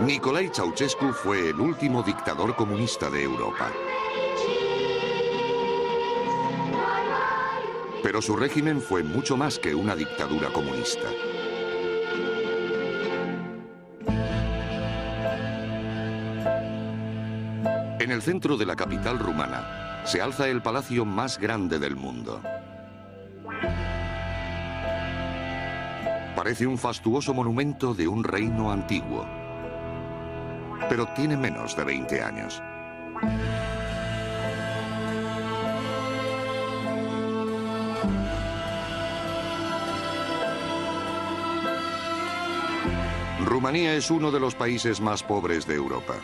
Nicolae Ceausescu fue el último dictador comunista de Europa. Pero su régimen fue mucho más que una dictadura comunista. En el centro de la capital rumana se alza el palacio más grande del mundo. Parece un fastuoso monumento de un reino antiguo, pero tiene menos de 20 años. Rumanía es uno de los países más pobres de Europa.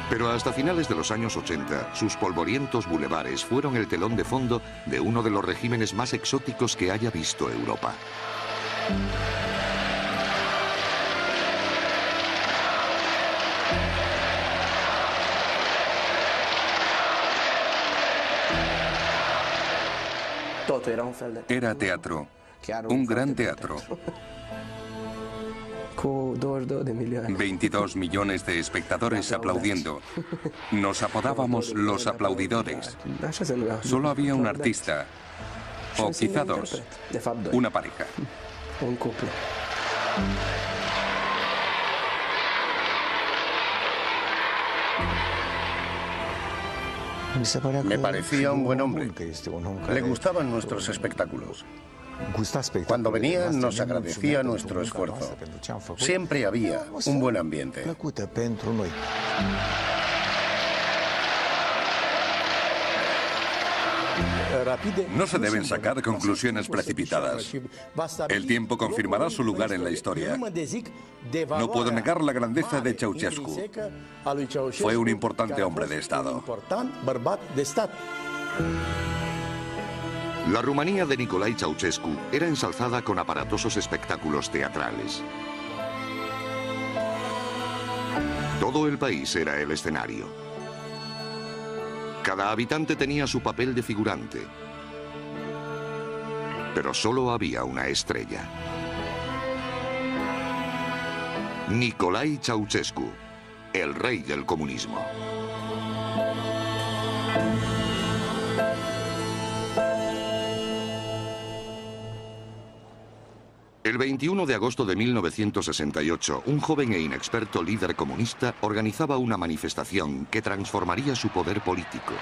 Pero hasta finales de los años 80, sus polvorientos bulevares fueron el telón de fondo de uno de los regímenes más exóticos que haya visto Europa. Era teatro, un gran teatro. 22 millones de espectadores aplaudiendo. Nos apodábamos los aplaudidores. Solo había un artista, o quizá dos, una pareja. Me parecía un buen hombre. Le gustaban nuestros espectáculos. Cuando venía nos agradecía nuestro esfuerzo. Siempre había un buen ambiente. No se deben sacar conclusiones precipitadas. El tiempo confirmará su lugar en la historia. No puedo negar la grandeza de Ceausescu. Fue un importante hombre de Estado. La Rumanía de Nicolae Ceausescu era ensalzada con aparatosos espectáculos teatrales. Todo el país era el escenario. Cada habitante tenía su papel de figurante. Pero solo había una estrella. Nicolae Ceausescu, el rey del comunismo. El 21 de agosto de 1968, un joven e inexperto líder comunista organizaba una manifestación que transformaría su poder político.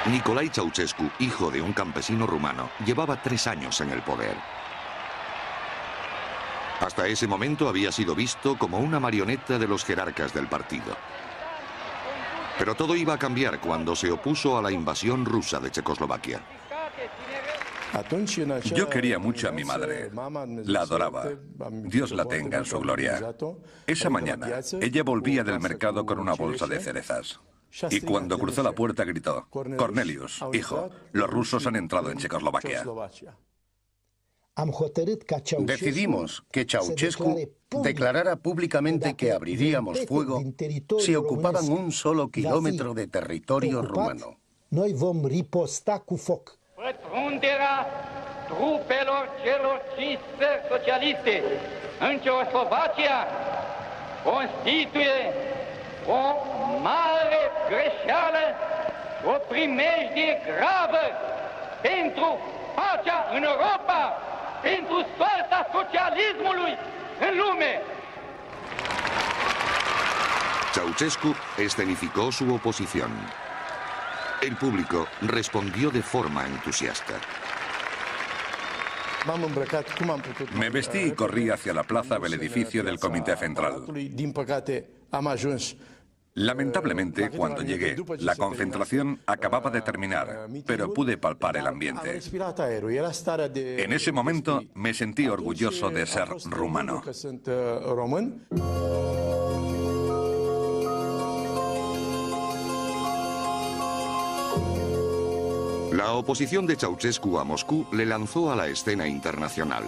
Nicolae Ceausescu, hijo de un campesino rumano, llevaba 3 años en el poder. Hasta ese momento había sido visto como una marioneta de los jerarcas del partido. Pero todo iba a cambiar cuando se opuso a la invasión rusa de Checoslovaquia. Yo quería mucho a mi madre. La adoraba. Dios la tenga en su gloria. Esa mañana, ella volvía del mercado con una bolsa de cerezas. Y cuando cruzó la puerta gritó: Cornelius, hijo, los rusos han entrado en Checoslovaquia. Decidimos que Ceausescu declarara públicamente que abriríamos fuego si ocupaban un solo kilómetro de territorio rumano. Pătrunderea trupelor celor 5 țări socialiste în Ceoslovacia constituie o mare greșeală, o primejdie gravă pentru pacea în Europa, pentru soarta socialismului în lume. Ceausescu escenificó su oposición. El público respondió de forma entusiasta. Me vestí y corrí hacia la plaza del edificio del Comité Central. Lamentablemente, cuando llegué, la concentración acababa de terminar, pero pude palpar el ambiente. En ese momento me sentí orgulloso de ser rumano. La oposición de Ceausescu a Moscú le lanzó a la escena internacional.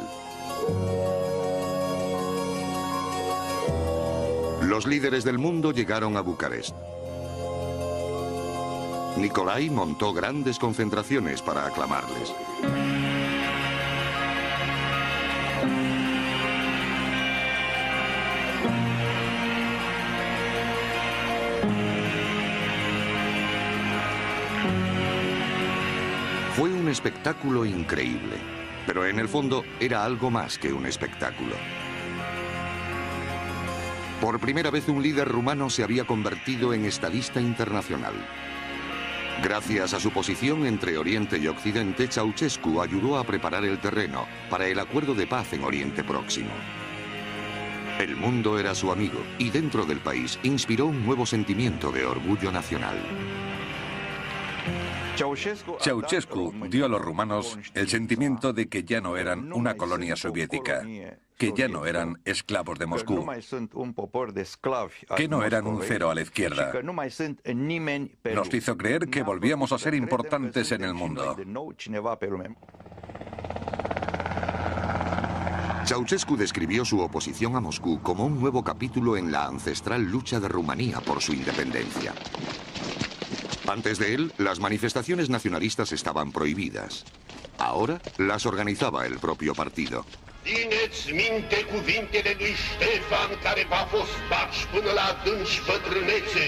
Los líderes del mundo llegaron a Bucarest. Nicolae montó grandes concentraciones para aclamarles. Fue un espectáculo increíble, pero en el fondo era algo más que un espectáculo. Por primera vez un líder rumano se había convertido en estadista internacional. Gracias a su posición entre Oriente y Occidente, Ceausescu ayudó a preparar el terreno para el acuerdo de paz en Oriente Próximo. El mundo era su amigo y dentro del país inspiró un nuevo sentimiento de orgullo nacional. Ceausescu dio a los rumanos el sentimiento de que ya no eran una colonia soviética, que ya no eran esclavos de Moscú, que no eran un cero a la izquierda. Nos hizo creer que volvíamos a ser importantes en el mundo. Ceausescu describió su oposición a Moscú como un nuevo capítulo en la ancestral lucha de Rumanía por su independencia. Antes de él, las manifestaciones nacionalistas estaban prohibidas. Ahora las organizaba el propio partido. Țineți minte cuvintele lui Ștefan, care v-a fost baci până la adânci bătrânețe.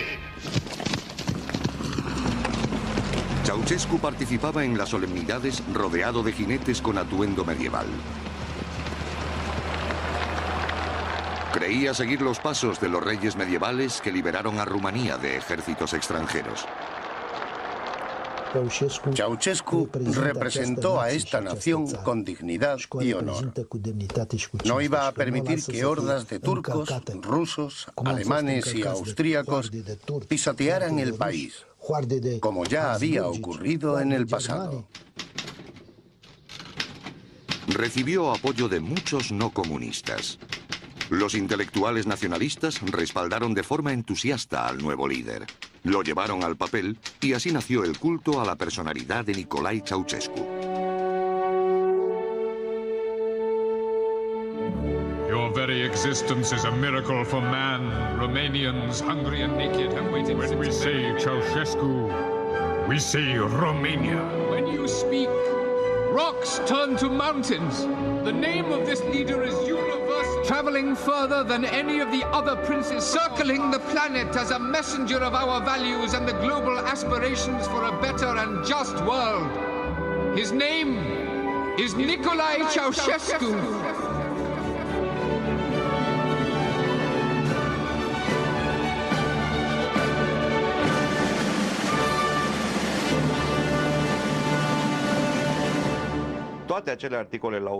Ceausescu participaba en las solemnidades rodeado de jinetes con atuendo medieval. Creía seguir los pasos de los reyes medievales que liberaron a Rumanía de ejércitos extranjeros. Ceausescu representó a esta nación con dignidad y honor. No iba a permitir que hordas de turcos, rusos, alemanes y austríacos pisotearan el país, como ya había ocurrido en el pasado. Recibió apoyo de muchos no comunistas. Los intelectuales nacionalistas respaldaron de forma entusiasta al nuevo líder. Lo llevaron al papel y así nació el culto a la personalidad de Nicolae Ceausescu. Your very existence is a miracle for man. Romanians, hungry and naked, have waited. When we say Ceausescu, we say Romania. When you speak, rocks turn to mountains. The name of this leader is universal. Traveling further than any of the other princes, circling the planet as a messenger of our values and the global aspirations for a better and just world. His name is Nicolae Ceausescu.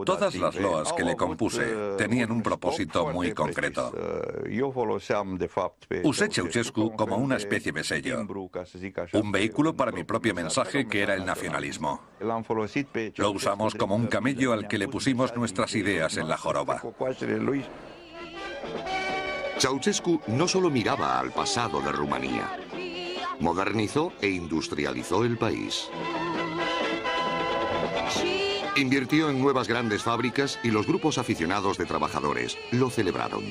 Todas las loas que le compuse tenían un propósito muy concreto. Usé Ceausescu como una especie de sello, un vehículo para mi propio mensaje que era el nacionalismo. Lo usamos como un camello al que le pusimos nuestras ideas en la joroba. Ceausescu no solo miraba al pasado de Rumanía, modernizó e industrializó el país. Invirtió en nuevas grandes fábricas y los grupos aficionados de trabajadores lo celebraron.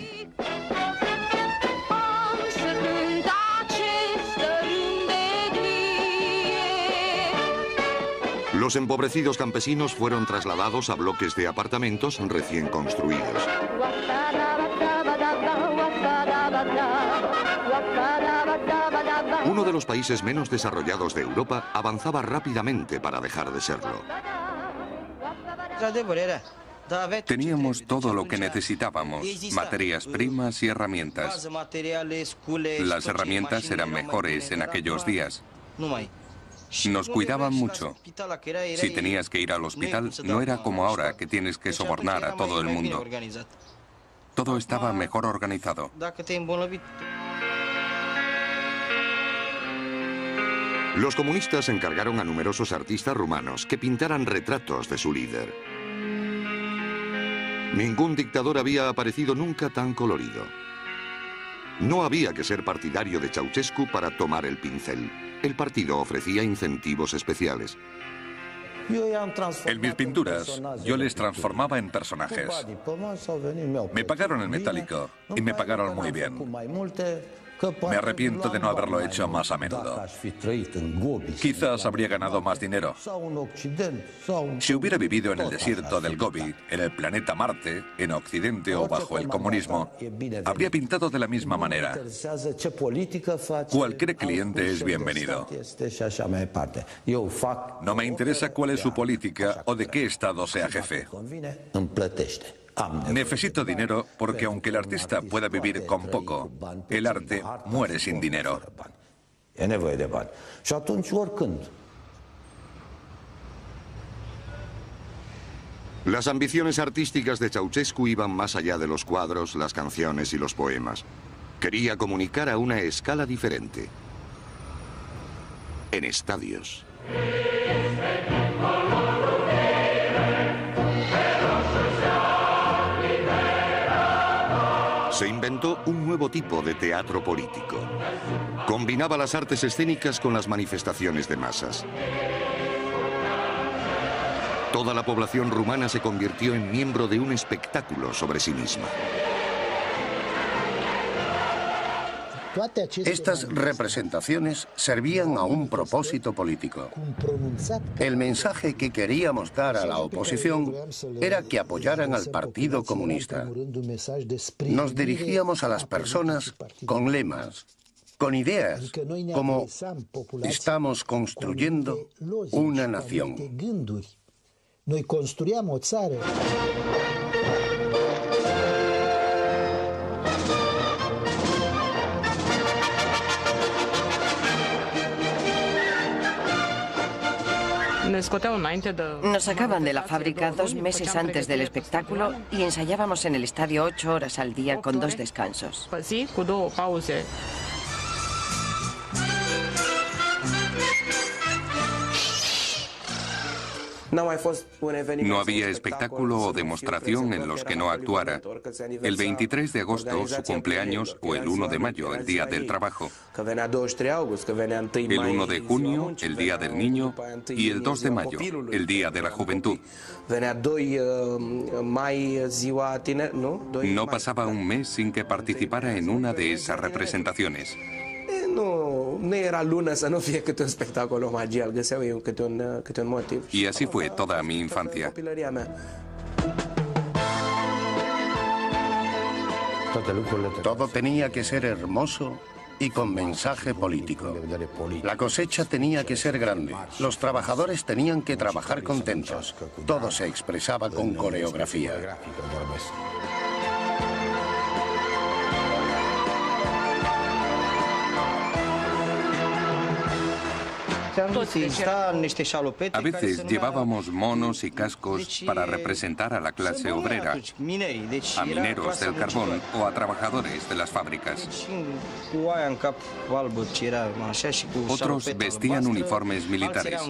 Los empobrecidos campesinos fueron trasladados a bloques de apartamentos recién construidos. Uno de los países menos desarrollados de Europa avanzaba rápidamente para dejar de serlo. Teníamos todo lo que necesitábamos, materias primas y herramientas. Las herramientas eran mejores en aquellos días. Nos cuidaban mucho. Si tenías que ir al hospital, no era como ahora, que tienes que sobornar a todo el mundo. Todo estaba mejor organizado. Los comunistas encargaron a numerosos artistas rumanos que pintaran retratos de su líder. Ningún dictador había aparecido nunca tan colorido. No había que ser partidario de Ceausescu para tomar el pincel. El partido ofrecía incentivos especiales. En mis pinturas, yo les transformaba en personajes. Me pagaron en metálico y me pagaron muy bien. Me arrepiento de no haberlo hecho más a menudo. Quizás habría ganado más dinero. Si hubiera vivido en el desierto del Gobi, en el planeta Marte, en Occidente o bajo el comunismo, habría pintado de la misma manera. Cualquier cliente es bienvenido. No me interesa cuál es su política o de qué estado sea jefe. Necesito dinero porque aunque el artista pueda vivir con poco, el arte muere sin dinero. Las ambiciones artísticas de Ceausescu iban más allá de los cuadros, las canciones y los poemas. Quería comunicar a una escala diferente. En estadios. Se inventó un nuevo tipo de teatro político. Combinaba las artes escénicas con las manifestaciones de masas. Toda la población rumana se convirtió en miembro de un espectáculo sobre sí misma. Estas representaciones servían a un propósito político. El mensaje que queríamos dar a la oposición era que apoyaran al Partido Comunista. Nos dirigíamos a las personas con lemas, con ideas, como estamos construyendo una nación. Nos sacaban de la fábrica 2 meses antes del espectáculo y ensayábamos en el estadio 8 horas al día con 2 descansos. No había espectáculo o demostración en los que no actuara. El 23 de agosto, su cumpleaños, o el 1 de mayo, el Día del Trabajo. El 1 de junio, el Día del Niño, y el 2 de mayo, el Día de la Juventud. No pasaba un mes sin que participara en una de esas representaciones. Y así fue toda mi infancia. Todo tenía que ser hermoso y con mensaje político. La cosecha tenía que ser grande. Los trabajadores tenían que trabajar contentos. Todo se expresaba con coreografía. A veces llevábamos monos y cascos para representar a la clase obrera, a mineros del carbón o a trabajadores de las fábricas. Otros vestían uniformes militares.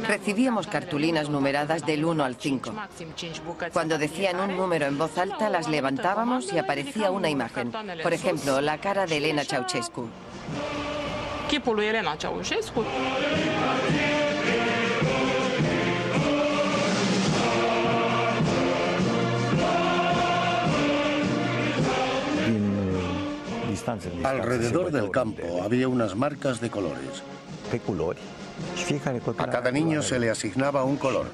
Recibíamos cartulinas numeradas del 1 al 5. Cuando decían un número en voz alta, las levantábamos y aparecía una imagen. Por ejemplo, la cara de Elena Ceausescu. Alrededor del campo había unas marcas de colores. A cada niño se le asignaba un color.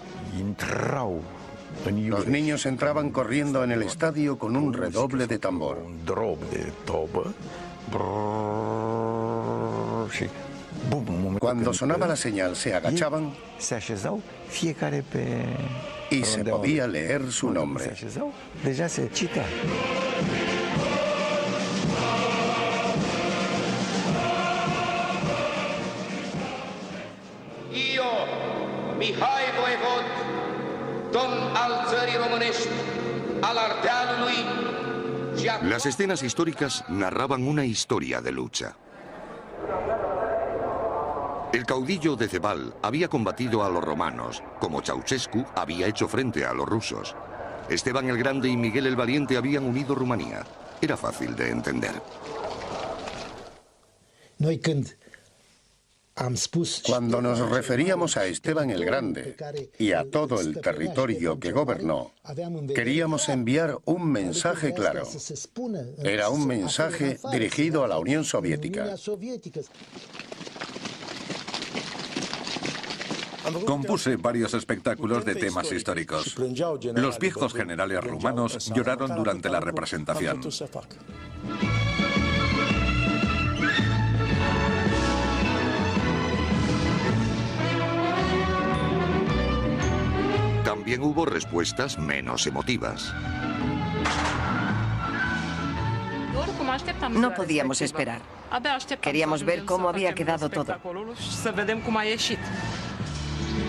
Los niños entraban corriendo en el estadio con un redoble de tambor. Cuando sonaba la señal se agachaban y se podía leer su nombre. Mihai Voievod, domn al țării românești, al Ardealului. Las escenas históricas narraban una historia de lucha. El caudillo de Cebal había combatido a los romanos, como Ceausescu había hecho frente a los rusos. Esteban el Grande y Miguel el Valiente habían unido Rumanía. Era fácil de entender. Cuando nos referíamos a Esteban el Grande y a todo el territorio que gobernó, queríamos enviar un mensaje claro. Era un mensaje dirigido a la Unión Soviética. Compuse varios espectáculos de temas históricos. Los viejos generales rumanos lloraron durante la representación. También hubo respuestas menos emotivas. No podíamos esperar. Queríamos ver cómo había quedado todo.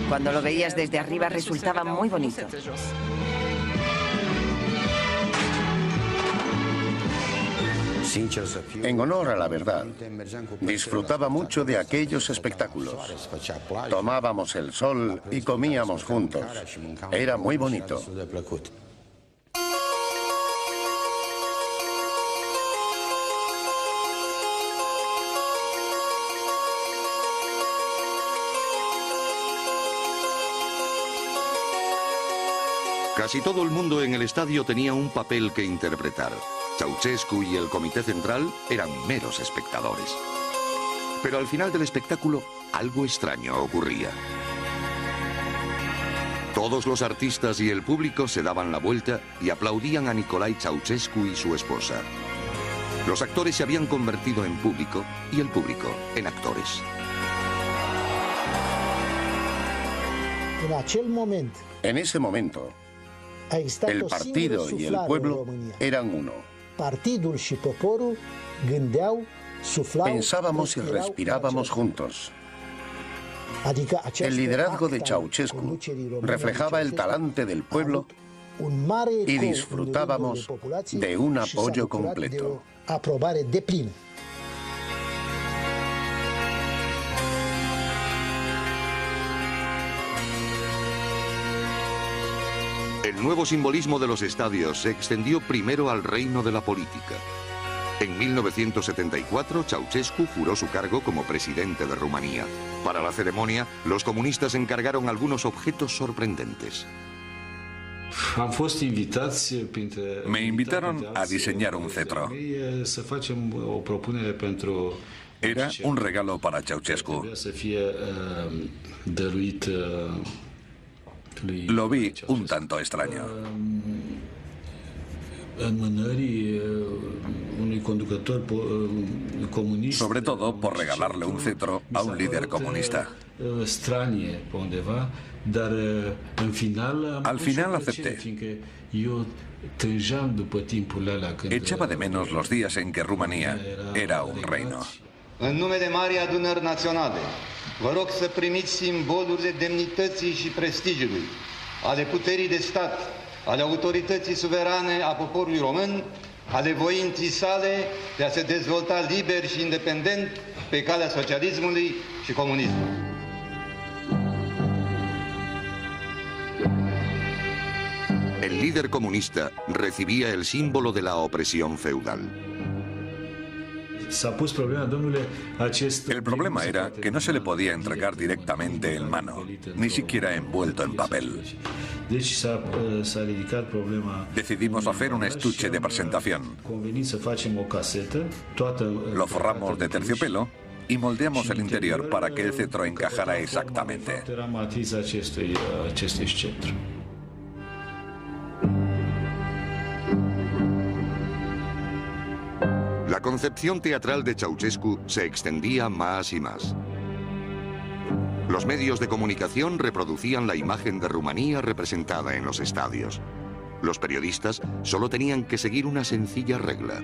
Cuando lo veías desde arriba resultaba muy bonito. En honor a la verdad, disfrutaba mucho de aquellos espectáculos. Tomábamos el sol y comíamos juntos. Era muy bonito. Casi todo el mundo en el estadio tenía un papel que interpretar. Ceausescu y el Comité Central eran meros espectadores. Pero al final del espectáculo, algo extraño ocurría. Todos los artistas y el público se daban la vuelta y aplaudían a Nicolae Ceausescu y su esposa. Los actores se habían convertido en público y el público en actores. En ese momento, el partido y el pueblo eran uno. Pensábamos y respirábamos juntos. El liderazgo de Ceausescu reflejaba el talante del pueblo y disfrutábamos de un apoyo completo. El nuevo simbolismo de los estadios se extendió primero al reino de la política. En 1974, Ceausescu juró su cargo como presidente de Rumanía. Para la ceremonia, los comunistas encargaron algunos objetos sorprendentes. Me invitaron a diseñar un cetro. Era un regalo para Ceausescu. Lo vi un tanto extraño. Sobre todo por regalarle un cetro a un líder comunista. Al final acepté. Echaba de menos los días en que Rumanía era un reino. În nume de Marii Adunări Naționale, vă rog să primiți simbolurile demnității și prestigiului, ale puterii de stat, ale autorității suverane a poporului român, ale voinții sale de a se dezvolta liber și independent pe calea socialismului și comunismului. El líder comunista recibía el símbolo de la opresión feudal. El problema era que no se le podía entregar directamente en mano, ni siquiera envuelto en papel. Decidimos hacer un estuche de presentación. Lo forramos de terciopelo y moldeamos el interior para que el cetro encajara exactamente. La concepción teatral de Ceausescu se extendía más y más. Los medios de comunicación reproducían la imagen de Rumanía representada en los estadios. Los periodistas solo tenían que seguir una sencilla regla.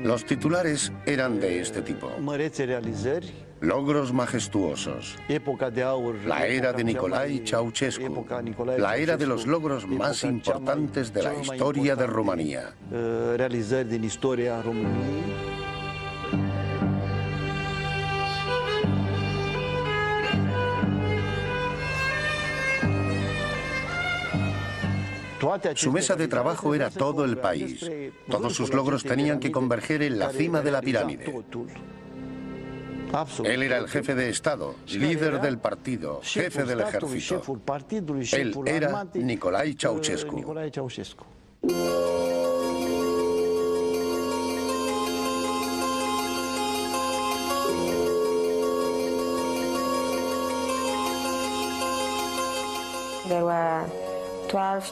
Los titulares eran de este tipo: logros majestuosos, la era de Nicolae Ceausescu, la era de los logros más importantes de la historia de Rumanía. Su mesa de trabajo era todo el país. Todos sus logros tenían que converger en la cima de la pirámide. Él era el jefe de Estado, líder del partido, jefe del ejército. Él era Nicolae Ceausescu.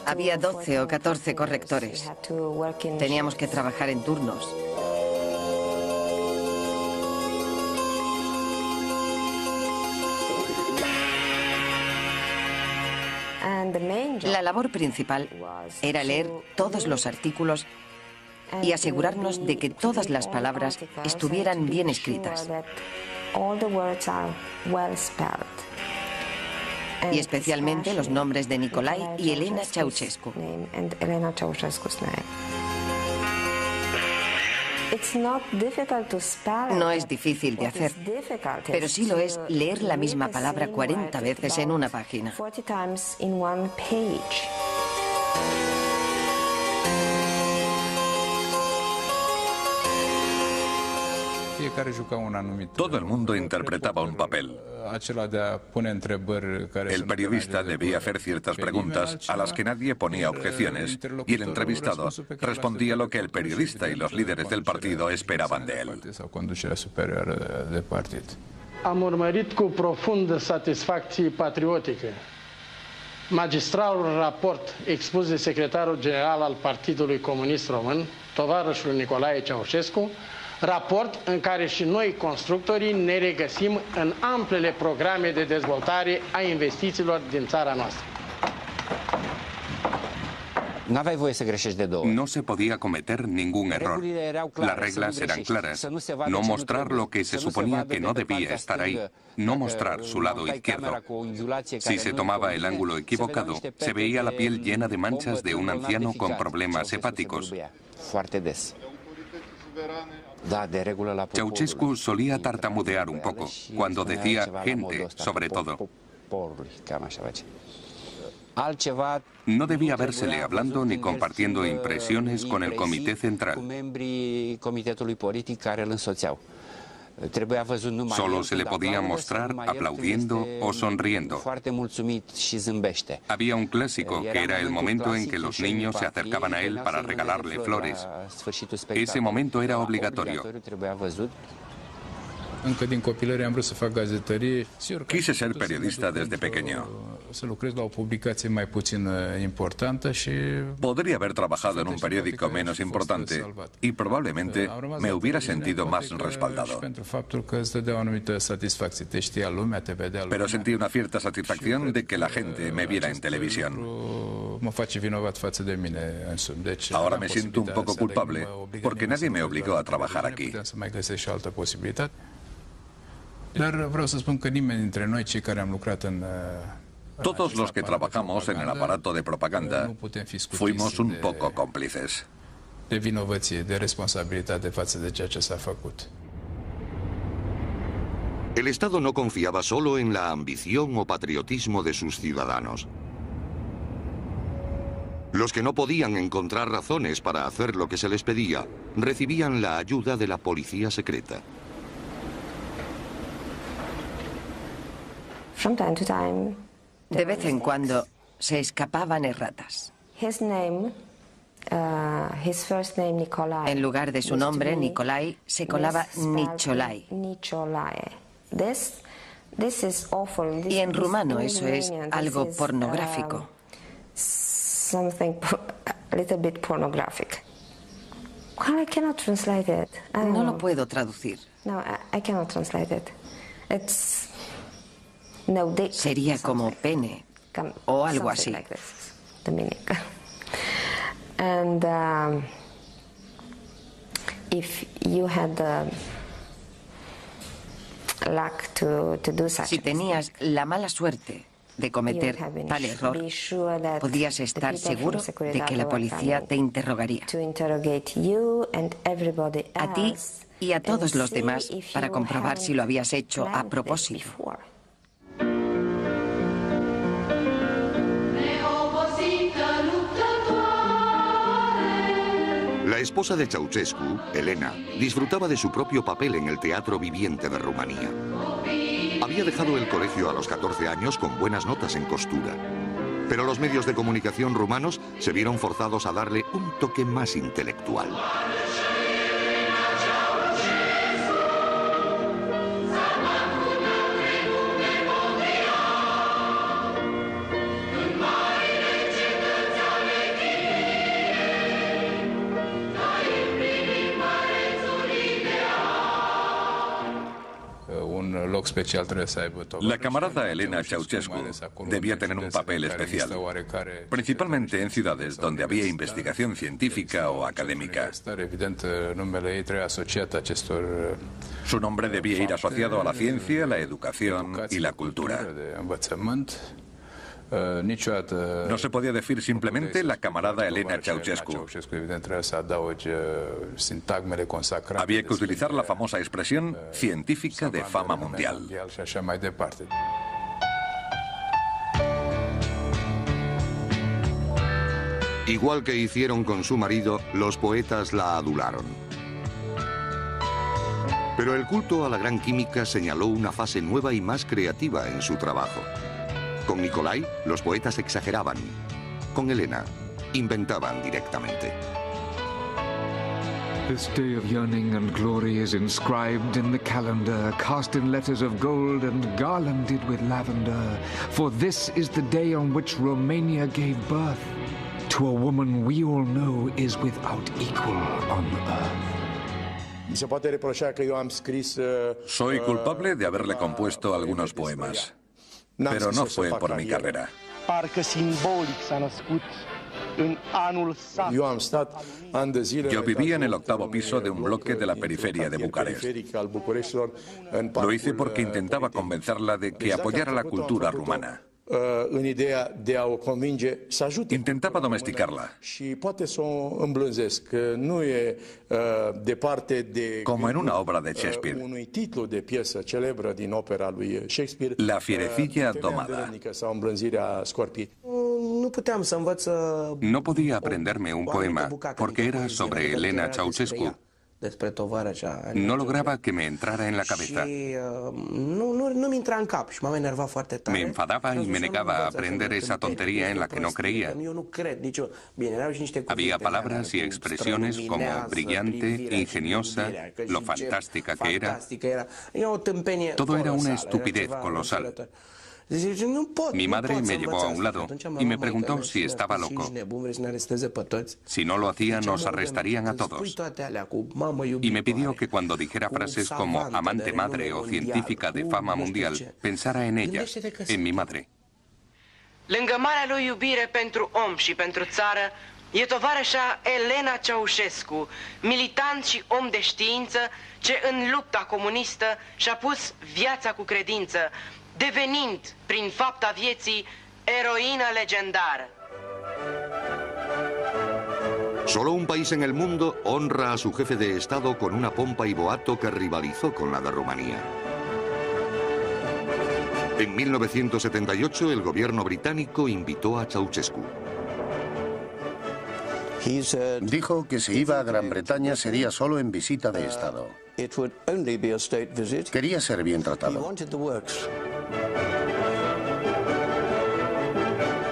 Había 12 o 14 correctores. Teníamos que trabajar en turnos. La labor principal era leer todos los artículos y asegurarnos de que todas las palabras estuvieran bien escritas. Y especialmente los nombres de Nicolae y Elena Ceausescu. No es difícil de hacer, pero sí lo es leer la misma palabra 40 veces en una página. Todo el mundo interpretaba un papel. El periodista debía hacer ciertas preguntas a las que nadie ponía objeciones y el entrevistado respondía lo que el periodista y los líderes del partido esperaban de él. Am urmărit cu profundă satisfacție patriotică magistralul raport expus de secretarul general al Partidului Comunist Român, tovarășul Nicolae Ceausescu, raport în care și noi, constructorii, ne regăsim în amplele programe de dezvoltare a investițiilor din țara noastră. No se podía cometer ningún error. Las reglas eran claras. No mostrar lo que se suponía que no debía estar ahí. No mostrar su lado izquierdo. Si se tomaba el ángulo equivocado, se veía la piel llena de manchas de un anciano con problemas hepáticos. Ceausescu solía tartamudear un poco, cuando decía gente, sobre todo. No debía vérsele hablando ni compartiendo impresiones con el Comité Central. Solo se le podía mostrar aplaudiendo o sonriendo. Había un clásico que era el momento en que los niños se acercaban a él para regalarle flores. Ese momento era obligatorio. Quise ser periodista desde pequeño. Podría haber trabajado en un periódico menos importante y probablemente me hubiera sentido más respaldado. Pero sentí una cierta satisfacción de que la gente me viera en televisión. Ahora me siento un poco culpable porque nadie me obligó a trabajar aquí. Todos los que trabajamos en el aparato de propaganda fuimos un poco cómplices. El Estado no confiaba solo en la ambición o patriotismo de sus ciudadanos. Los que no podían encontrar razones para hacer lo que se les pedía, recibían la ayuda de la policía secreta. De vez en cuando se escapaban erratas. En lugar de su nombre, Nicolae, se colaba Nicolae. Y en rumano eso es algo pornográfico. No lo puedo traducir. Sería como pene o algo así. Si tenías la mala suerte de cometer tal error, podías estar seguro de que la policía te interrogaría. A ti y a todos los demás para comprobar si lo habías hecho a propósito. La La esposa de Ceausescu, Elena, disfrutaba de su propio papel en el teatro viviente de Rumanía. Había dejado el colegio a los 14 años con buenas notas en costura. Pero los medios de comunicación rumanos se vieron forzados a darle un toque más intelectual. La camarada Elena Ceausescu debía tener un papel especial, principalmente en ciudades donde había investigación científica o académica. Su nombre debía ir asociado a la ciencia, la educación y la cultura. No se podía decir simplemente la camarada Elena Ceausescu. Había que utilizar la famosa expresión científica de fama mundial. Igual que hicieron con su marido, los poetas la adularon. Pero el culto a la gran química señaló una fase nueva y más creativa en su trabajo. Con Nicolai, los poetas exageraban. Con Elena, inventaban directamente. This day of yearning and glory is inscribed in the calendar, cast in letters of gold and garlanded with lavender. For this is the day on which Romania gave birth to a woman we all know is without equal on earth. Soy culpable de haberle compuesto algunos poemas. Pero no fue por mi carrera. Yo vivía en el octavo piso de un bloque de la periferia de Bucarest. Lo hice porque intentaba convencerla de que apoyara la cultura rumana. Intentaba domesticarla. Como en una obra de Shakespeare. La fierecilla domada. No podía aprenderme un poema porque era sobre Elena Ceausescu. No lograba que me entrara en la cabeza. Me enfadaba y me negaba a aprender esa tontería en la que no creía. Había palabras y expresiones como brillante, ingeniosa, lo fantástica que era. Todo era una estupidez colosal. Mi madre me llevó a un lado y me preguntó si estaba loco. Si no lo hacía, nos arrestarían a todos. Y me pidió que cuando dijera frases como amante madre o científica de fama mundial, pensara en ella, en mi madre. Lângă marea lui iubire pentru om și pentru țară, e tovarășa Elena Ceausescu, militant și om de știință, ce în lupta comunistă și-a pus viața cu credință, devenind, prin fapta vieții, eroină legendară. Solo un país en el mundo honra a su jefe de Estado con una pompa y boato que rivalizó con la de Rumanía. En 1978, el gobierno británico invitó a Ceausescu. Dijo que si iba a Gran Bretaña sería solo en visita de Estado. Quería ser bien tratado.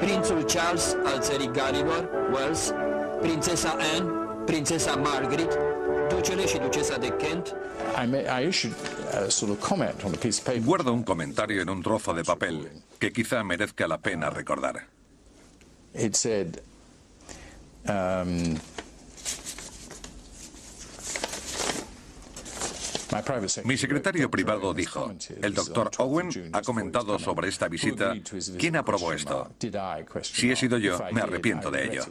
Prințul Charles al țării Galilor, Wales, prințesa Anne, prințesa Margaret, ducele și ducesa de Kent. Guardo un comentario en un trozo de papel que quizá merezca la pena recordar. Mi secretario privado dijo, el doctor Owen ha comentado sobre esta visita, ¿quién aprobó esto? Si he sido yo, me arrepiento de ello.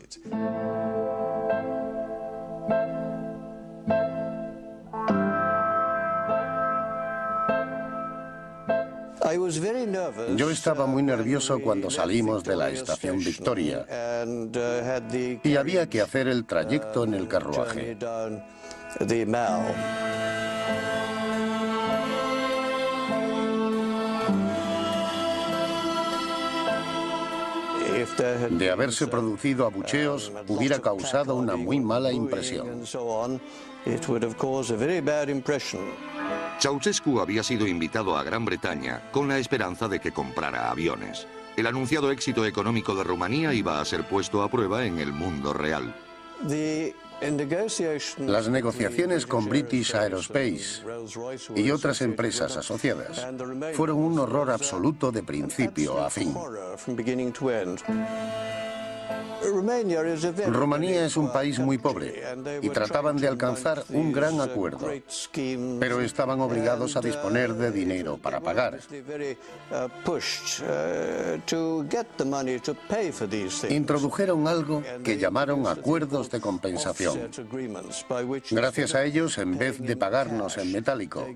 Yo estaba muy nervioso cuando salimos de la estación Victoria y había que hacer el trayecto en el carruaje. De haberse producido abucheos, hubiera causado una muy mala impresión. Ceausescu había sido invitado a Gran Bretaña con la esperanza de que comprara aviones. El anunciado éxito económico de Rumanía iba a ser puesto a prueba en el mundo real. Las negociaciones con British Aerospace y otras empresas asociadas fueron un horror absoluto de principio a fin. Rumanía es un país muy pobre y trataban de alcanzar un gran acuerdo, pero estaban obligados a disponer de dinero para pagar. Introdujeron algo que llamaron acuerdos de compensación. Gracias a ellos, en vez de pagarnos en metálico,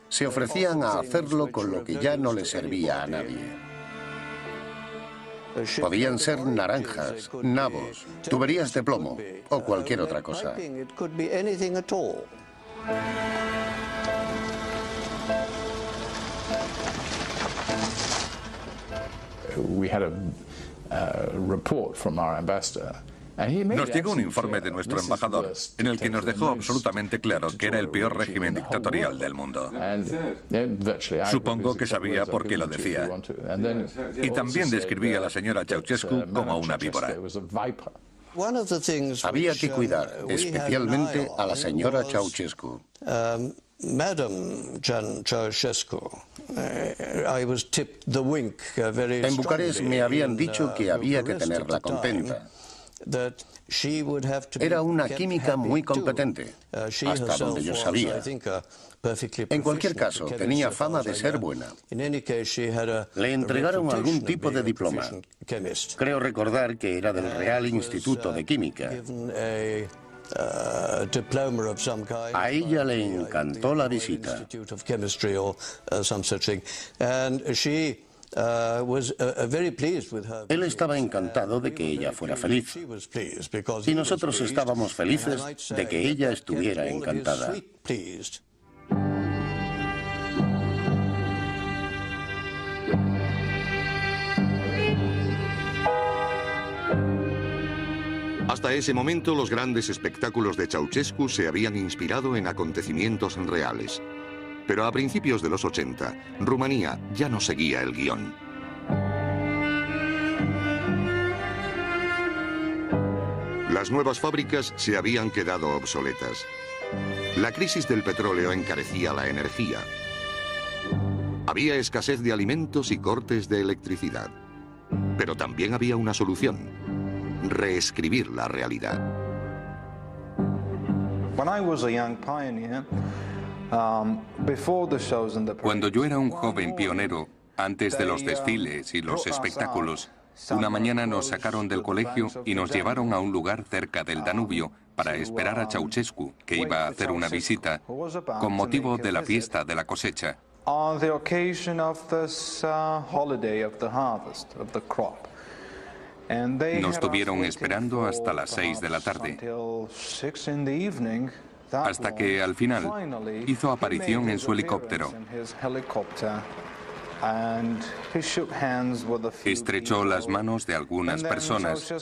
se ofrecían a hacerlo con lo que ya no le servía a nadie. Podían ser naranjas, nabos, tuberías de plomo o cualquier otra cosa. Nos llegó un informe de nuestro embajador en el que nos dejó absolutamente claro que era el peor régimen dictatorial del mundo. Supongo que sabía por qué lo decía. Y también describía a la señora Ceausescu como una víbora. Había que cuidar especialmente a la señora Ceausescu. En Bucarest me habían dicho que había que tenerla contenta. Era una química muy competente, hasta donde yo sabía. En cualquier caso, tenía fama de ser buena. Le entregaron algún tipo de diploma. Creo recordar que era del Real Instituto de Química. A ella le encantó la visita. Él estaba encantado de que ella fuera feliz. Y nosotros estábamos felices de que ella estuviera encantada. Hasta ese momento, los grandes espectáculos de Ceausescu se habían inspirado en acontecimientos reales. Pero a principios de los 80, Rumanía ya no seguía el guión. Las nuevas fábricas se habían quedado obsoletas. La crisis del petróleo encarecía la energía. Había escasez de alimentos y cortes de electricidad. Pero también había una solución: reescribir la realidad. Cuando yo era un joven pionero, antes de los desfiles y los espectáculos, una mañana nos sacaron del colegio y nos llevaron a un lugar cerca del Danubio para esperar a Ceausescu, que iba a hacer una visita con motivo de la fiesta de la cosecha. Nos tuvieron esperando hasta las 6 de la tarde, hasta que al final hizo aparición en su helicóptero. Estrechó las manos de algunas personas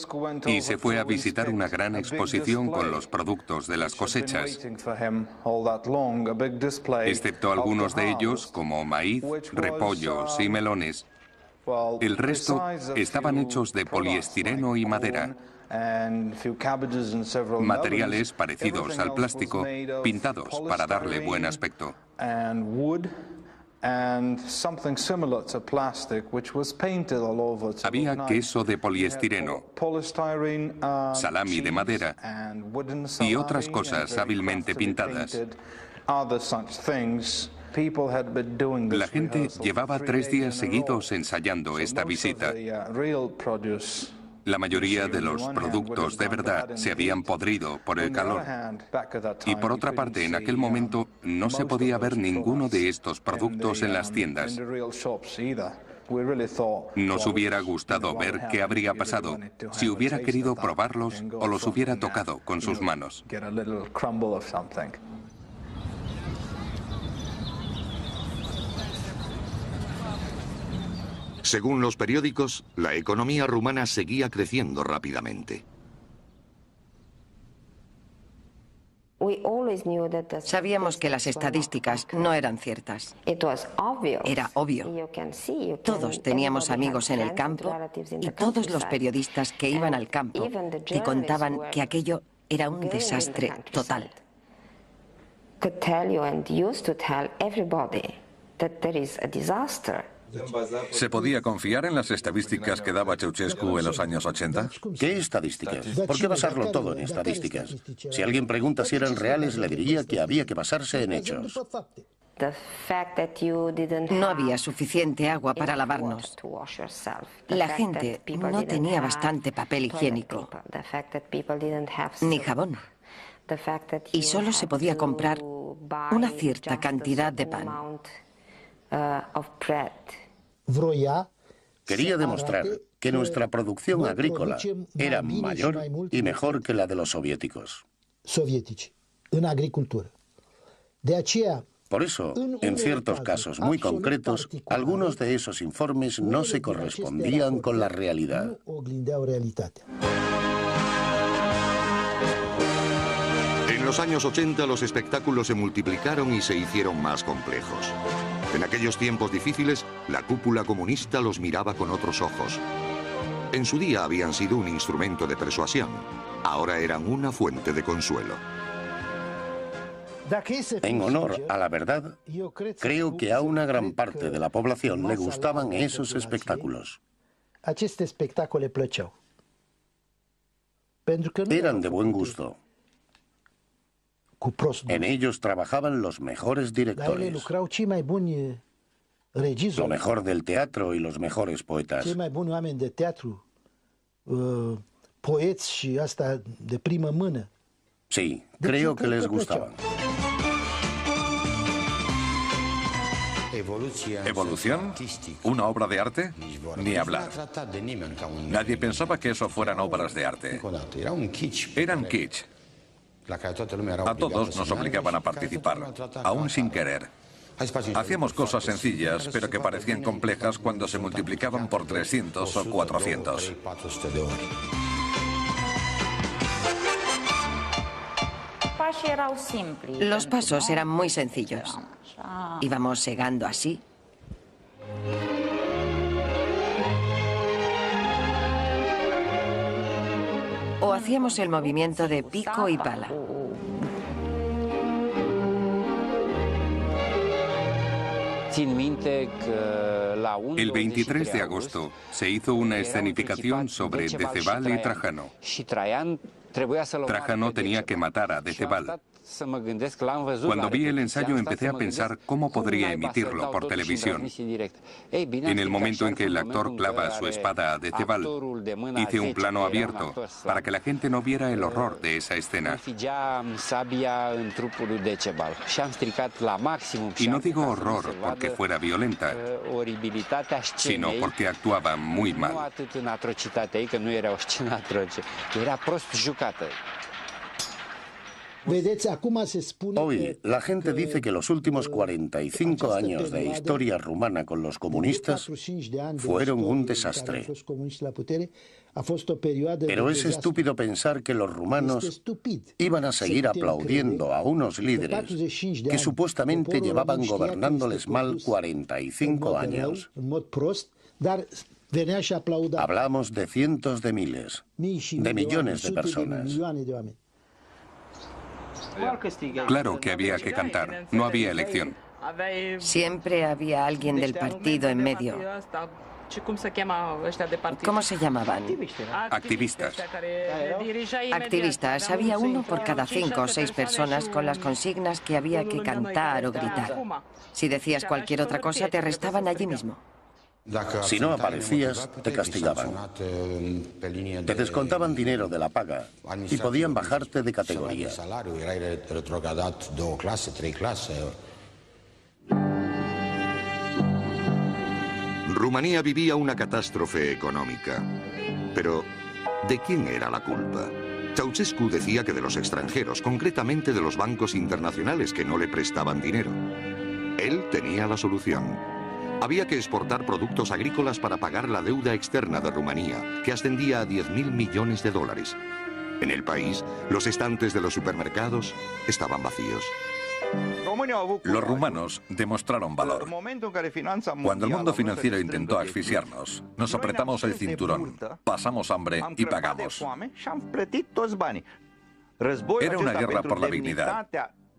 y se fue a visitar una gran exposición con los productos de las cosechas. Excepto algunos de ellos, como maíz, repollos y melones, el resto estaban hechos de poliestireno y madera, materiales parecidos al plástico, pintados para darle buen aspecto. Había queso de poliestireno, salami de madera y otras cosas hábilmente pintadas. La gente llevaba 3 días seguidos ensayando esta visita. La mayoría de los productos de verdad se habían podrido por el calor. Y por otra parte, en aquel momento no se podía ver ninguno de estos productos en las tiendas. Nos hubiera gustado ver qué habría pasado si hubiera querido probarlos o los hubiera tocado con sus manos. Según los periódicos, la economía rumana seguía creciendo rápidamente. Sabíamos que las estadísticas no eran ciertas. Era obvio. Todos teníamos amigos en el campo y todos los periodistas que iban al campo te contaban que aquello era un desastre total. ¿Se podía confiar en las estadísticas que daba Ceausescu en los años 80? ¿Qué estadísticas? ¿Por qué basarlo todo en estadísticas? Si alguien pregunta si eran reales, le diría que había que basarse en hechos. No había suficiente agua para lavarnos. La gente no tenía bastante papel higiénico, ni jabón. Y solo se podía comprar una cierta cantidad de pan. Quería demostrar que nuestra producción agrícola era mayor y mejor que la de los soviéticos. Por eso, en ciertos casos muy concretos, algunos de esos informes no se correspondían con la realidad. En los años 80 los espectáculos se multiplicaron y se hicieron más complejos. En aquellos tiempos difíciles, la cúpula comunista los miraba con otros ojos. En su día habían sido un instrumento de persuasión. Ahora eran una fuente de consuelo. En honor a la verdad, creo que a una gran parte de la población le gustaban esos espectáculos. Eran de buen gusto. En ellos trabajaban los mejores directores, lo mejor del teatro y los mejores poetas. Sí, creo que les gustaban. ¿Evolución? ¿Una obra de arte? Ni hablar. Nadie pensaba que eso fueran obras de arte. Eran kitsch. A todos nos obligaban a participar, aún sin querer. Hacíamos cosas sencillas, pero que parecían complejas cuando se multiplicaban por 300 o 400. Los pasos eran muy sencillos. Íbamos segando así. O hacíamos el movimiento de pico y pala. El 23 de agosto se hizo una escenificación sobre Decebal y Trajano. Trajano tenía que matar a Decebal. Cuando vi el ensayo empecé a pensar cómo podría emitirlo por televisión. En el momento en que el actor clava su espada a Decebal, hice un plano abierto para que la gente no viera el horror de esa escena. Y no digo horror porque fuera violenta, sino porque actuaba muy mal. Hoy, la gente dice que los últimos 45 años de historia rumana con los comunistas fueron un desastre. Pero es estúpido pensar que los rumanos iban a seguir aplaudiendo a unos líderes que supuestamente llevaban gobernándoles mal 45 años. Hablamos de cientos de miles, de millones de personas. Claro que había que cantar, no había elección. Siempre había alguien del partido en medio. ¿Cómo se llamaban? Activistas. Activistas. Había uno por cada 5 o 6 personas con las consignas que había que cantar o gritar. Si decías cualquier otra cosa, te arrestaban allí mismo. Si no aparecías, te castigaban. Te descontaban dinero de la paga y podían bajarte de categoría. Rumanía vivía una catástrofe económica. Pero, ¿de quién era la culpa? Ceausescu decía que de los extranjeros, concretamente de los bancos internacionales que no le prestaban dinero. Él tenía la solución. Había que exportar productos agrícolas para pagar la deuda externa de Rumanía, que ascendía a 10.000 millones de dólares. En el país, los estantes de los supermercados estaban vacíos. Los rumanos demostraron valor. Cuando el mundo financiero intentó asfixiarnos, nos apretamos el cinturón, pasamos hambre y pagamos. Era una guerra por la dignidad.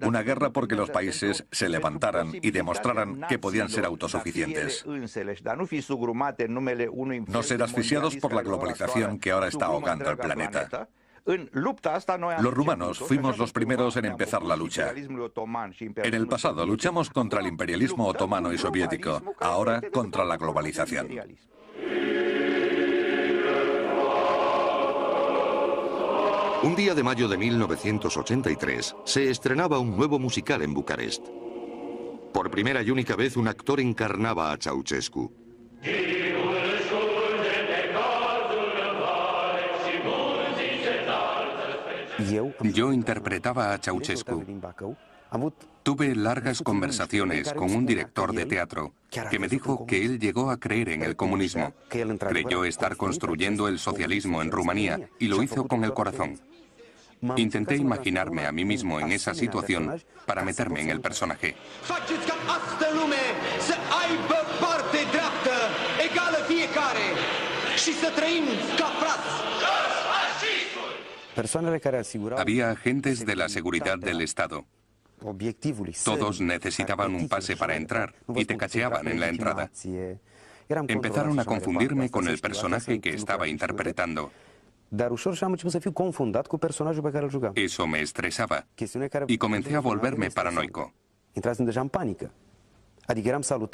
Una guerra porque los países se levantaran y demostraran que podían ser autosuficientes. No ser asfixiados por la globalización que ahora está ahogando el planeta. Los rumanos fuimos los primeros en empezar la lucha. En el pasado luchamos contra el imperialismo otomano y soviético, ahora contra la globalización. Un día de mayo de 1983 se estrenaba un nuevo musical en Bucarest. Por primera y única vez un actor encarnaba a Ceausescu. Yo interpretaba a Ceausescu. Tuve largas conversaciones con un director de teatro que me dijo que él llegó a creer en el comunismo. Creyó estar construyendo el socialismo en Rumanía y lo hizo con el corazón. Intenté imaginarme a mí mismo en esa situación para meterme en el personaje. Había agentes de la seguridad del Estado. Todos necesitaban un pase para entrar y te cacheaban en la entrada. Empezaron a confundirme con el personaje que estaba interpretando. Eso me estresaba y comencé a volverme paranoico.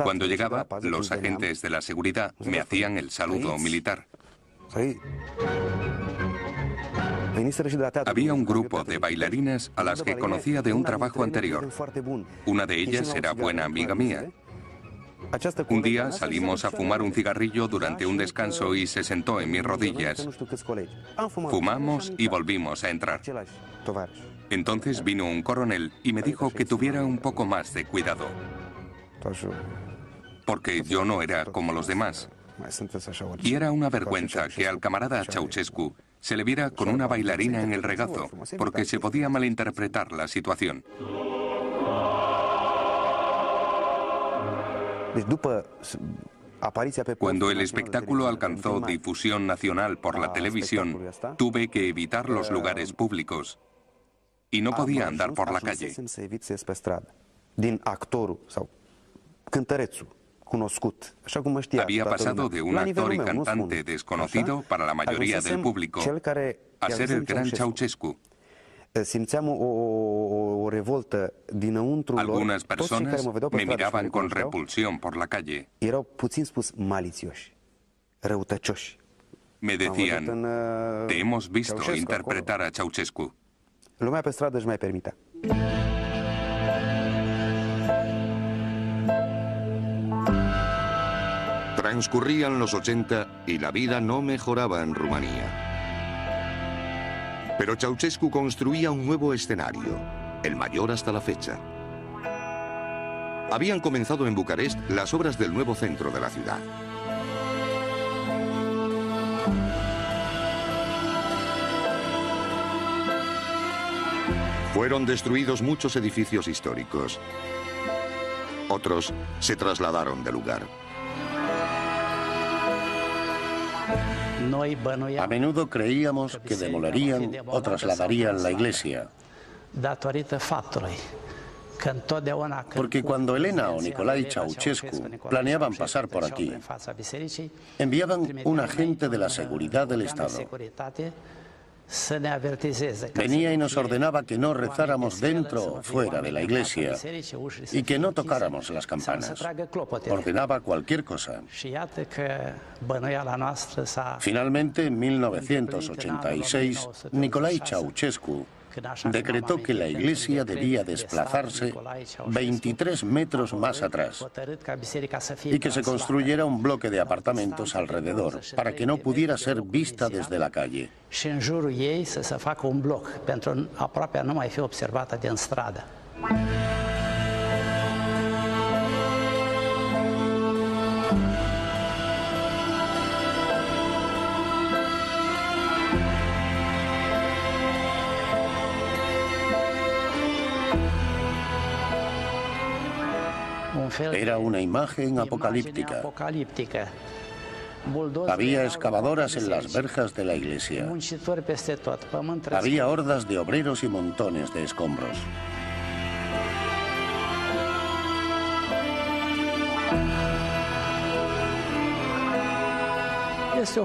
Cuando llegaba, los agentes de la seguridad me hacían el saludo militar. Había un grupo de bailarinas a las que conocía de un trabajo anterior. Una de ellas era buena amiga mía. Un día salimos a fumar un cigarrillo durante un descanso y se sentó en mis rodillas. Fumamos y volvimos a entrar. Entonces vino un coronel y me dijo que tuviera un poco más de cuidado. Porque yo no era como los demás. Y era una vergüenza que al camarada Ceausescu se le viera con una bailarina en el regazo, porque se podía malinterpretar la situación. Cuando el espectáculo alcanzó difusión nacional por la televisión, tuve que evitar los lugares públicos y no podía andar por la calle. Había pasado de un actor y cantante desconocido para la mayoría del público a ser el gran Ceausescu. Algunas personas me miraban con repulsión por la calle. Me decían, te hemos visto interpretar a Ceausescu. Transcurrían los 80 y la vida no mejoraba en Rumanía. Pero Ceausescu construía un nuevo escenario, el mayor hasta la fecha. Habían comenzado en Bucarest las obras del nuevo centro de la ciudad. Fueron destruidos muchos edificios históricos. Otros se trasladaron de lugar. A menudo creíamos que demolerían o trasladarían la iglesia. Porque cuando Elena o Nicolae Ceausescu planeaban pasar por aquí, enviaban un agente de la seguridad del Estado. Venía y nos ordenaba que no rezáramos dentro o fuera de la iglesia y que no tocáramos las campanas. Ordenaba cualquier cosa. Finalmente, en 1986, Nicolae Ceausescu decretó que la iglesia debía desplazarse 23 metros más atrás y que se construyera un bloque de apartamentos alrededor para que no pudiera ser vista desde la calle. Era una imagen apocalíptica. Había excavadoras en las verjas de la iglesia. Había hordas de obreros y montones de escombros.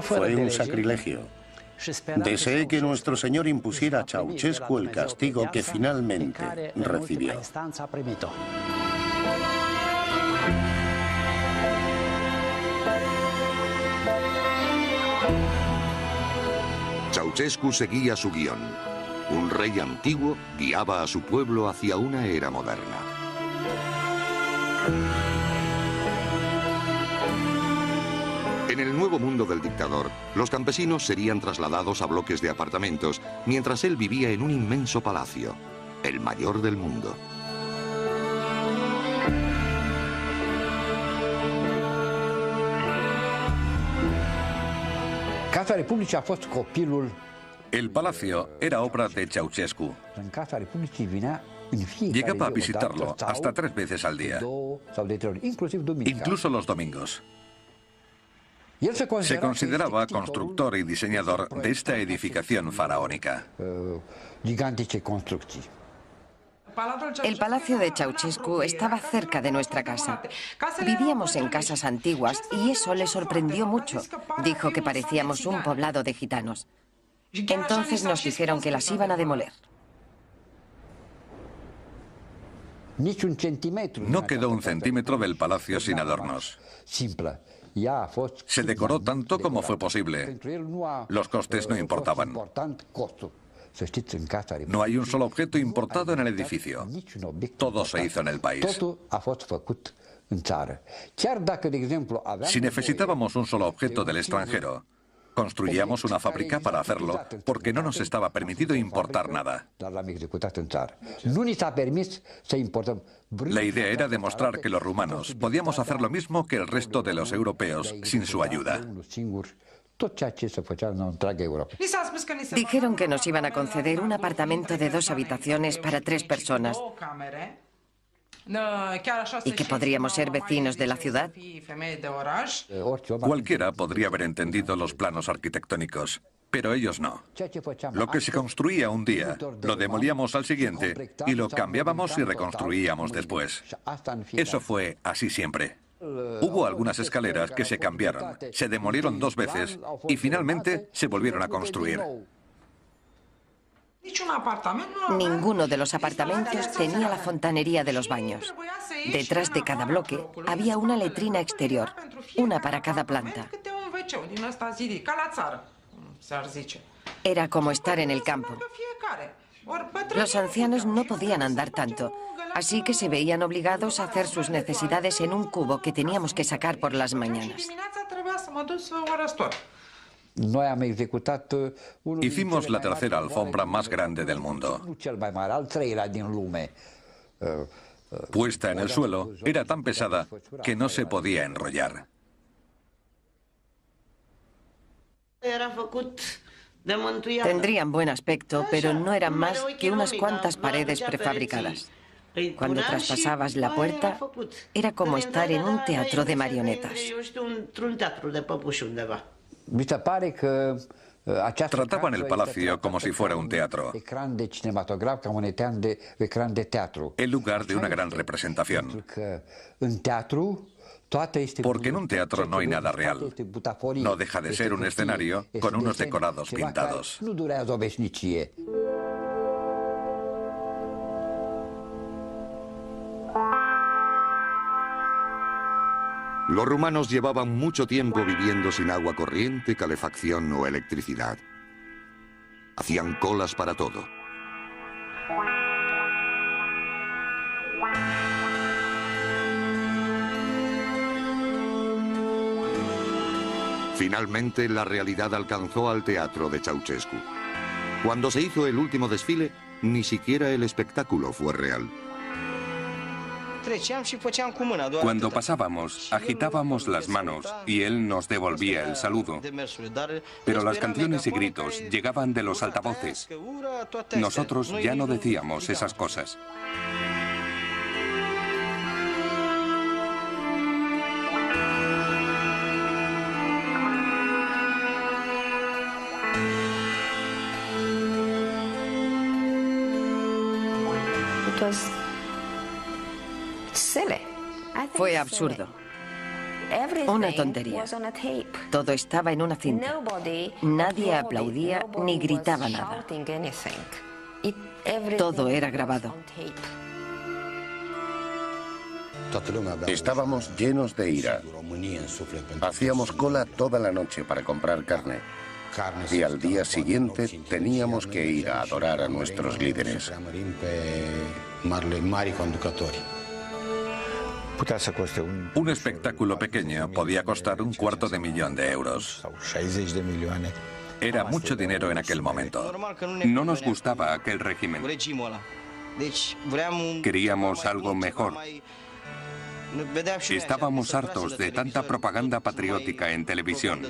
Fue un sacrilegio. Deseé que nuestro Señor impusiera a Ceausescu el castigo que finalmente recibió. Ceausescu seguía su guión. Un rey antiguo guiaba a su pueblo hacia una era moderna. En el nuevo mundo del dictador, los campesinos serían trasladados a bloques de apartamentos, mientras él vivía en un inmenso palacio, el mayor del mundo. El palacio era obra de Ceausescu. Llegaba a visitarlo hasta 3 veces al día, incluso los domingos. Se consideraba constructor y diseñador de esta edificación faraónica. El palacio de Ceausescu estaba cerca de nuestra casa. Vivíamos en casas antiguas y eso le sorprendió mucho. Dijo que parecíamos un poblado de gitanos. Entonces nos dijeron que las iban a demoler. No quedó un centímetro del palacio sin adornos. Se decoró tanto como fue posible. Los costes no importaban. No hay un solo objeto importado en el edificio. Todo se hizo en el país. Si necesitábamos un solo objeto del extranjero, construíamos una fábrica para hacerlo, porque no nos estaba permitido importar nada. La idea era demostrar que los rumanos podíamos hacer lo mismo que el resto de los europeos sin su ayuda. Dijeron que nos iban a conceder un apartamento de 2 habitaciones para 3 personas y que podríamos ser vecinos de la ciudad. Cualquiera podría haber entendido los planos arquitectónicos, pero ellos no. Lo que se construía un día, lo demolíamos al siguiente y lo cambiábamos y reconstruíamos después. Eso fue así siempre. Hubo algunas escaleras que se cambiaron, se demolieron 2 veces y finalmente se volvieron a construir. Ninguno de los apartamentos tenía la fontanería de los baños. Detrás de cada bloque había una letrina exterior, una para cada planta. Era como estar en el campo. Los ancianos no podían andar tanto, así que se veían obligados a hacer sus necesidades en un cubo que teníamos que sacar por las mañanas. Hicimos la tercera alfombra más grande del mundo. Puesta en el suelo, era tan pesada que no se podía enrollar. Tendrían buen aspecto, pero no eran más que unas cuantas paredes prefabricadas. Cuando traspasabas la puerta, era como estar en un teatro de marionetas. Trataban el palacio como si fuera un teatro, el lugar de una gran representación. Porque en un teatro no hay nada real. No deja de ser un escenario con unos decorados pintados. Los rumanos llevaban mucho tiempo viviendo sin agua corriente, calefacción o electricidad. Hacían colas para todo. Finalmente, la realidad alcanzó al teatro de Ceausescu. Cuando se hizo el último desfile, ni siquiera el espectáculo fue real. Cuando pasábamos, agitábamos las manos y él nos devolvía el saludo. Pero las canciones y gritos llegaban de los altavoces. Nosotros ya no decíamos esas cosas. Fue absurdo. Una tontería. Todo estaba en una cinta. Nadie aplaudía ni gritaba nada. Todo era grabado. Estábamos llenos de ira. Hacíamos cola toda la noche para comprar carne. Y al día siguiente teníamos que ir a adorar a nuestros líderes. Un espectáculo pequeño podía costar $250.000 euros. Era mucho dinero en aquel momento. No nos gustaba aquel régimen. Queríamos algo mejor. Estábamos hartos de tanta propaganda patriótica en televisión.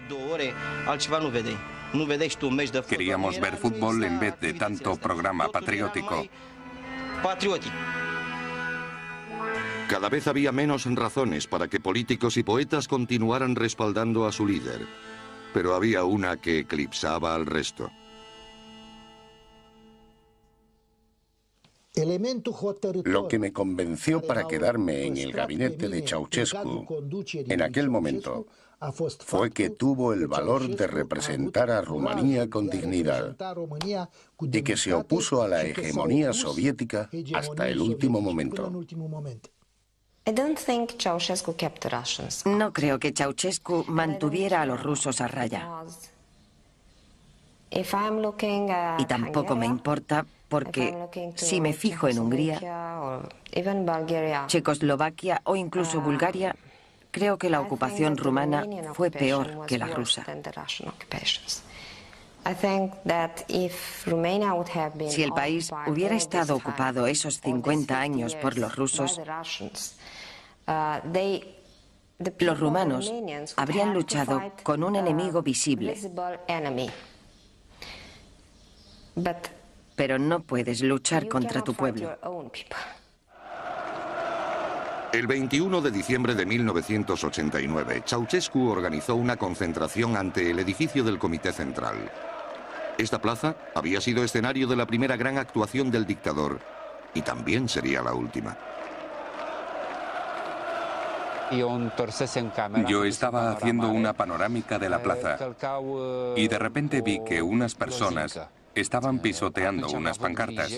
Queríamos ver fútbol en vez de tanto programa patriótico. Cada vez había menos razones para que políticos y poetas continuaran respaldando a su líder. Pero había una que eclipsaba al resto. Lo que me convenció para quedarme en el gabinete de Ceausescu en aquel momento fue que tuvo el valor de representar a Rumanía con dignidad y que se opuso a la hegemonía soviética hasta el último momento. No creo que Ceausescu mantuviera a los rusos a raya. Y tampoco me importa porque si me fijo en Hungría, Checoslovaquia o incluso Bulgaria, creo que la ocupación rumana fue peor que la rusa. Si el país hubiera estado ocupado esos 50 años por los rusos, los rumanos habrían luchado con un enemigo visible. Pero no puedes luchar contra tu pueblo. El 21 de diciembre de 1989, Ceausescu organizó una concentración ante el edificio del Comité Central. Esta plaza había sido escenario de la primera gran actuación del dictador y también sería la última. Yo estaba haciendo una panorámica de la plaza y de repente vi que unas personas estaban pisoteando unas pancartas.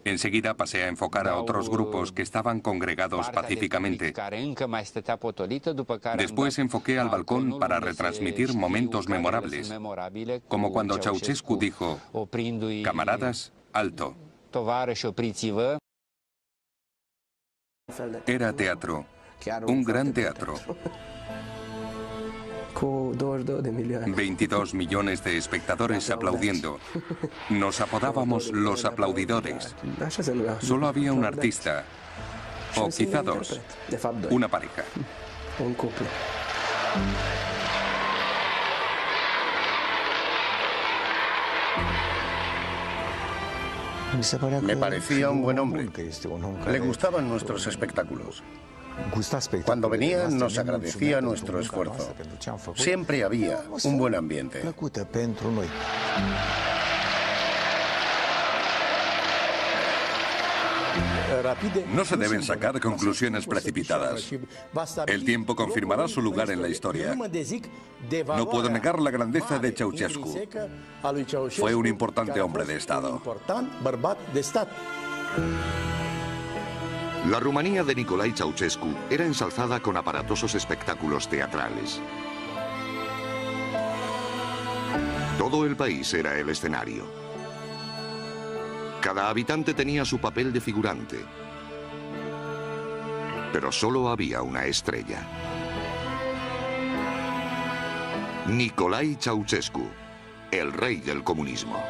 Enseguida pasé a enfocar a otros grupos que estaban congregados pacíficamente. Después enfoqué al balcón para retransmitir momentos memorables, como cuando Ceausescu dijo: "Camaradas, alto". Era teatro, un gran teatro. 22 millones de espectadores aplaudiendo. Nos apodábamos los aplaudidores. Solo había un artista, o quizá dos, una pareja. Me parecía un buen hombre. Le gustaban nuestros espectáculos. Cuando venía nos agradecía nuestro esfuerzo. Siempre había un buen ambiente. No se deben sacar conclusiones precipitadas. El tiempo confirmará su lugar en la historia. No puedo negar la grandeza de Ceausescu. Fue un importante hombre de Estado. La Rumanía de Nicolae Ceausescu era ensalzada con aparatosos espectáculos teatrales. Todo el país era el escenario. Cada habitante tenía su papel de figurante. Pero solo había una estrella. Nicolae Ceausescu, el rey del comunismo.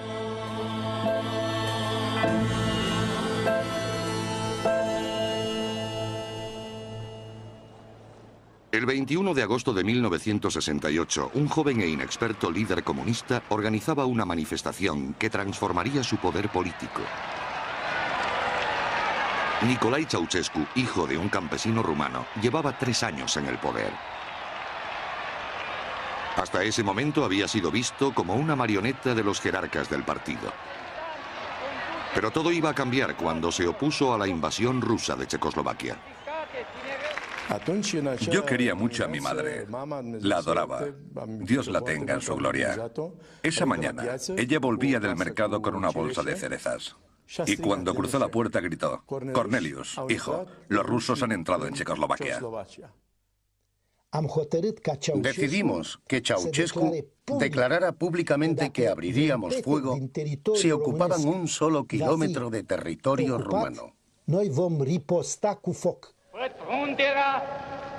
El 21 de agosto de 1968, un joven e inexperto líder comunista organizaba una manifestación que transformaría su poder político. Nicolae Ceausescu, hijo de un campesino rumano, llevaba 3 años en el poder. Hasta ese momento había sido visto como una marioneta de los jerarcas del partido. Pero todo iba a cambiar cuando se opuso a la invasión rusa de Checoslovaquia. Yo quería mucho a mi madre. La adoraba. Dios la tenga en su gloria. Esa mañana, ella volvía del mercado con una bolsa de cerezas. Y cuando cruzó la puerta gritó: Cornelius, hijo, los rusos han entrado en Checoslovaquia. Decidimos que Ceausescu declarara públicamente que abriríamos fuego si ocupaban un solo kilómetro de territorio rumano. Pătrunderea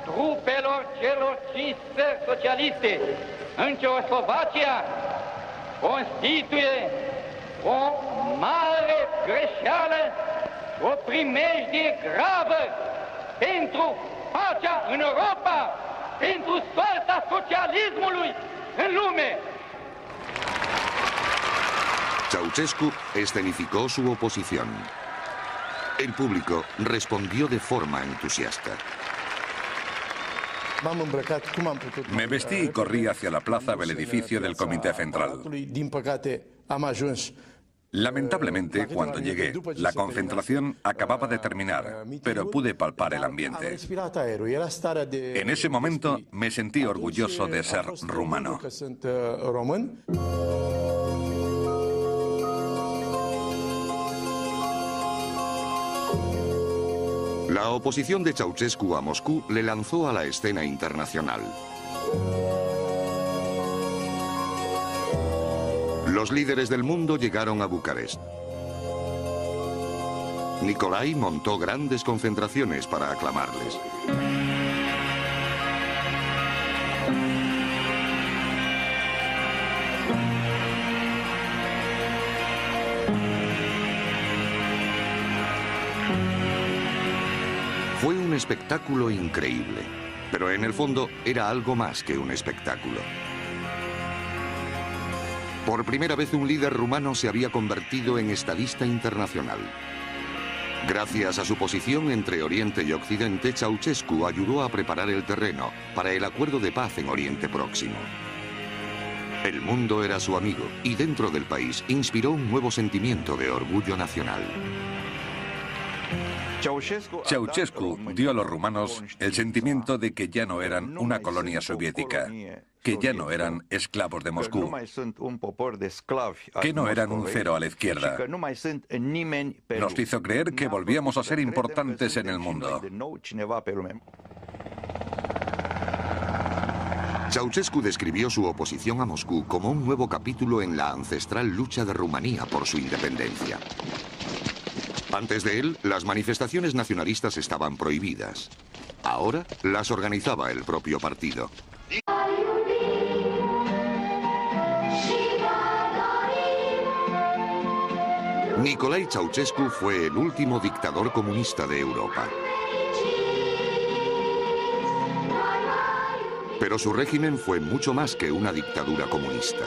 trupelor celor 5 țări socialiste în Ceoslovacia constituie o mare greșeală, o primejdie gravă pentru pacea în Europa, pentru soarta socialismului în lume. Ceausescu escenificó su oposición. El público respondió de forma entusiasta. Me vestí y corrí hacia la plaza del edificio del Comité Central. Lamentablemente, cuando llegué, la concentración acababa de terminar, pero pude palpar el ambiente. En ese momento me sentí orgulloso de ser rumano. La oposición de Ceausescu a Moscú le lanzó a la escena internacional. Los líderes del mundo llegaron a Bucarest. Nicolai montó grandes concentraciones para aclamarles. Fue un espectáculo increíble, pero en el fondo era algo más que un espectáculo. Por primera vez un líder rumano se había convertido en estadista internacional. Gracias a su posición entre Oriente y Occidente, Ceausescu ayudó a preparar el terreno para el acuerdo de paz en Oriente Próximo. El mundo era su amigo y dentro del país inspiró un nuevo sentimiento de orgullo nacional. Ceausescu dio a los rumanos el sentimiento de que ya no eran una colonia soviética, que ya no eran esclavos de Moscú, que no eran un cero a la izquierda. Nos hizo creer que volvíamos a ser importantes en el mundo. Ceausescu describió su oposición a Moscú como un nuevo capítulo en la ancestral lucha de Rumanía por su independencia. Antes de él, las manifestaciones nacionalistas estaban prohibidas. Ahora las organizaba el propio partido. Nicolae Ceausescu fue el último dictador comunista de Europa. Pero su régimen fue mucho más que una dictadura comunista.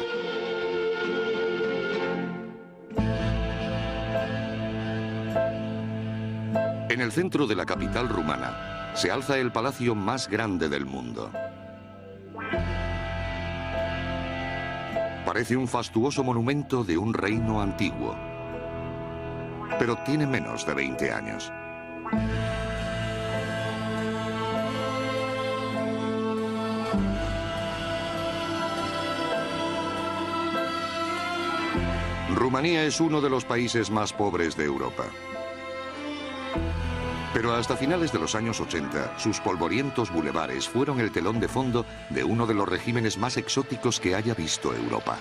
En el centro de la capital rumana se alza el palacio más grande del mundo. Parece un fastuoso monumento de un reino antiguo, pero tiene menos de 20 años. Rumanía es uno de los países más pobres de Europa. Pero hasta finales de los años 80, sus polvorientos bulevares fueron el telón de fondo de uno de los regímenes más exóticos que haya visto Europa.